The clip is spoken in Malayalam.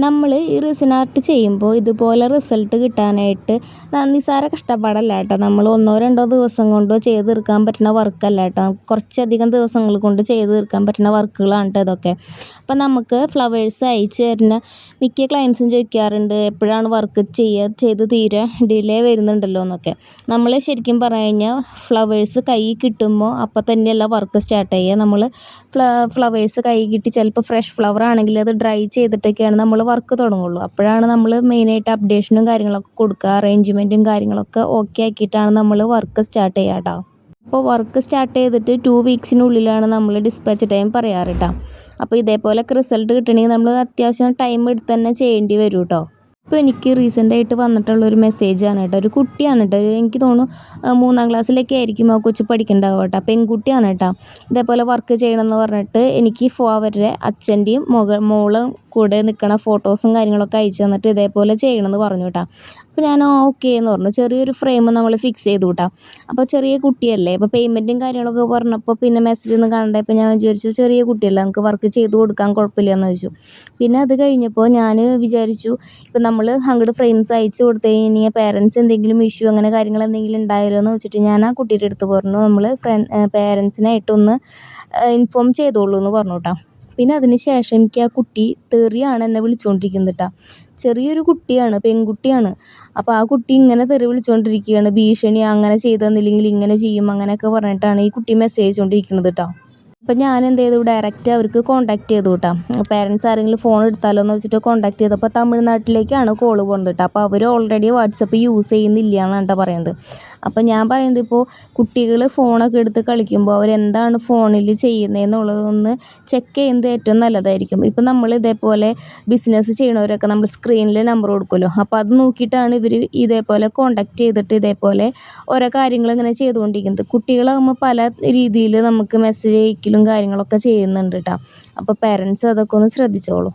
നമ്മൾ ഈ റിസിൻ ആർട്ട് ചെയ്യുമ്പോൾ ഇതുപോലെ റിസൾട്ട് കിട്ടാനായിട്ട് നിസ്സാര കഷ്ടപ്പാടല്ല കേട്ടോ. നമ്മൾ ഒന്നോ രണ്ടോ ദിവസം കൊണ്ടോ ചെയ്ത് തീർക്കാൻ പറ്റുന്ന വർക്കല്ല കേട്ടോ. കുറച്ചധികം ദിവസങ്ങൾ കൊണ്ട് ചെയ്ത് തീർക്കാൻ പറ്റുന്ന വർക്കുകളാണ് കേട്ടോ ഇതൊക്കെ. അപ്പം നമുക്ക് ഫ്ലവേഴ്സ് അയച്ചു തരുന്ന മിക്ക ക്ലയൻസും ചോദിക്കാറുണ്ട്, എപ്പോഴാണ് വർക്ക് ചെയ്ത് തീരെ ഡിലേ വരുന്നുണ്ടല്ലോ എന്നൊക്കെ. നമ്മൾ ശരിക്കും പറഞ്ഞു കഴിഞ്ഞാൽ ഫ്ലവേഴ്സ് കൈ കിട്ടുമ്പോൾ അപ്പം തന്നെയല്ല വർക്ക് സ്റ്റാർട്ട് ചെയ്യുക. നമ്മൾ ഫ്ലവേഴ്സ് കൈ കിട്ടി ചിലപ്പോൾ ഫ്രഷ് ഫ്ലവർ ആണെങ്കിൽ അത് ഡ്രൈ ചെയ്തിട്ടൊക്കെയാണ് നമ്മൾ വർക്ക് തുടങ്ങുള്ളൂ. അപ്പോഴാണ് നമ്മൾ മെയിനായിട്ട് അപ്ഡേഷനും കാര്യങ്ങളൊക്കെ കൊടുക്കുക. അറേഞ്ച്മെൻറ്റും കാര്യങ്ങളൊക്കെ ഓക്കെ ആക്കിയിട്ടാണ് നമ്മൾ വർക്ക് സ്റ്റാർട്ട് ചെയ്യുക കേട്ടോ. അപ്പോൾ വർക്ക് സ്റ്റാർട്ട് ചെയ്തിട്ട് 2 വീക്സിനുള്ളിലാണ് നമ്മൾ ഡിസ്പാച്ച് ടൈം പറയാറ് കേട്ടോ. അപ്പോൾ ഇതേപോലെയൊക്കെ റിസൾട്ട് കിട്ടണമെങ്കിൽ നമ്മൾ അത്യാവശ്യം ടൈം എടുത്ത് തന്നെ ചെയ്യേണ്ടി വരും കേട്ടോ. ഇപ്പോൾ എനിക്ക് റീസെൻ്റായിട്ട് വന്നിട്ടുള്ളൊരു മെസ്സേജാണ് കേട്ടോ. ഒരു കുട്ടിയാണ് കേട്ടോ, എനിക്ക് തോന്നുന്നു 3ാം ക്ലാസ്സിലൊക്കെ ആയിരിക്കും ആ കൊച്ച് പഠിക്കേണ്ടാവുക കേട്ടോ. പെൺകുട്ടിയാണ് കേട്ടോ. ഇതേപോലെ വർക്ക് ചെയ്യണമെന്ന് പറഞ്ഞിട്ട് എനിക്ക് അവരുടെ അച്ഛൻ്റെയും മോളും കൂടെ നിൽക്കണ ഫോട്ടോസും കാര്യങ്ങളൊക്കെ അയച്ചു തന്നിട്ട് ഇതേപോലെ ചെയ്യണമെന്ന് പറഞ്ഞു കേട്ടോ. അപ്പോൾ ഞാൻ ഓക്കെ എന്ന് പറഞ്ഞു. ചെറിയൊരു ഫ്രെയിം നമ്മൾ ഫിക്സ് ചെയ്തു കേട്ടോ. അപ്പോൾ ചെറിയ കുട്ടിയല്ലേ, അപ്പോൾ പേയ്മെൻറ്റും കാര്യങ്ങളൊക്കെ പറഞ്ഞപ്പോൾ പിന്നെ മെസ്സേജ് ഒന്നും കാണണ്ടപ്പോൾ ഞാൻ വിചാരിച്ചു ചെറിയ കുട്ടിയല്ലേ, നമുക്ക് വർക്ക് ചെയ്ത് കൊടുക്കാൻ കുഴപ്പമില്ലയെന്ന് ചോദിച്ചു. പിന്നെ അത് കഴിഞ്ഞപ്പോൾ ഞാൻ വിചാരിച്ചു, ഇപ്പം നമ്മൾ അങ്ങോട്ട് ഫ്രെയിംസ് അയച്ചു കൊടുത്തു കഴിഞ്ഞാൽ പേരൻസ് എന്തെങ്കിലും ഇഷ്യൂ അങ്ങനെ കാര്യങ്ങൾ എന്തെങ്കിലും ഉണ്ടായിരുന്നോ എന്ന് വെച്ചിട്ട് ഞാൻ ആ കുട്ടിയുടെ അടുത്ത് പറഞ്ഞു, നമ്മൾ പേരൻസിനായിട്ടൊന്ന് ഇൻഫോം ചെയ്തോളൂ എന്ന് പറഞ്ഞു കേട്ടോ. പിന്നെ അതിന് ശേഷം എനിക്ക് ആ കുട്ടി തെറിയാണ് എന്നെ വിളിച്ചുകൊണ്ടിരിക്കുന്നത് കേട്ടോ. ചെറിയൊരു കുട്ടിയാണ്, പെൺകുട്ടിയാണ്. അപ്പോൾ ആ കുട്ടി ഇങ്ങനെ തെറി വിളിച്ചുകൊണ്ടിരിക്കുകയാണ്, ഭീഷണി, അങ്ങനെ ചെയ്തു തന്നില്ലെങ്കിൽ ഇങ്ങനെ ചെയ്യും അങ്ങനെയൊക്കെ പറഞ്ഞിട്ടാണ് ഈ കുട്ടി മെസ്സേജ് കൊണ്ടിരിക്കുന്നത് കേട്ടോ. അപ്പം ഞാൻ എന്ത് ചെയ്തു, ഡയറക്റ്റ് അവർക്ക് കോൺടാക്ട് ചെയ്തു കേട്ടോ. പേരൻസ് ആരെങ്കിലും ഫോൺ എടുത്താലോ എന്ന് വെച്ചിട്ട് കോൺടാക്ട് ചെയ്തപ്പോൾ തമിഴ്നാട്ടിലേക്കാണ് കോള് പോകുന്നത് കേട്ടോ. അപ്പോൾ അവർ ഓൾറെഡി വാട്സപ്പ് യൂസ് ചെയ്യുന്നില്ല എന്നാണ് കേട്ടോ പറയുന്നത്. അപ്പം ഞാൻ പറയുന്നത്, ഇപ്പോൾ കുട്ടികൾ ഫോണൊക്കെ എടുത്ത് കളിക്കുമ്പോൾ അവരെന്താണ് ഫോണിൽ ചെയ്യുന്നതെന്നുള്ളതൊന്ന് ചെക്ക് ചെയ്യുന്നത് ഏറ്റവും നല്ലതായിരിക്കും. ഇപ്പം നമ്മൾ ഇതേപോലെ ബിസിനസ് ചെയ്യണവരൊക്കെ നമ്മൾ സ്ക്രീനിൽ നമ്പർ കൊടുക്കുമല്ലോ, അപ്പോൾ അത് നോക്കിയിട്ടാണ് ഇവർ ഇതേപോലെ കോൺടാക്ട് ചെയ്തിട്ട് ഇതേപോലെ ഓരോ കാര്യങ്ങൾ ഇങ്ങനെ ചെയ്തുകൊണ്ടിരിക്കുന്നത്. കുട്ടികളാകുമ്പോൾ പല രീതിയിൽ നമുക്ക് മെസ്സേജ് അയക്കലും കാര്യങ്ങളൊക്കെ ചെയ്യുന്നുണ്ട് കേട്ടോ. അപ്പോൾ പേരൻസ് അതൊക്കെ ഒന്ന് ശ്രദ്ധിച്ചോളൂ.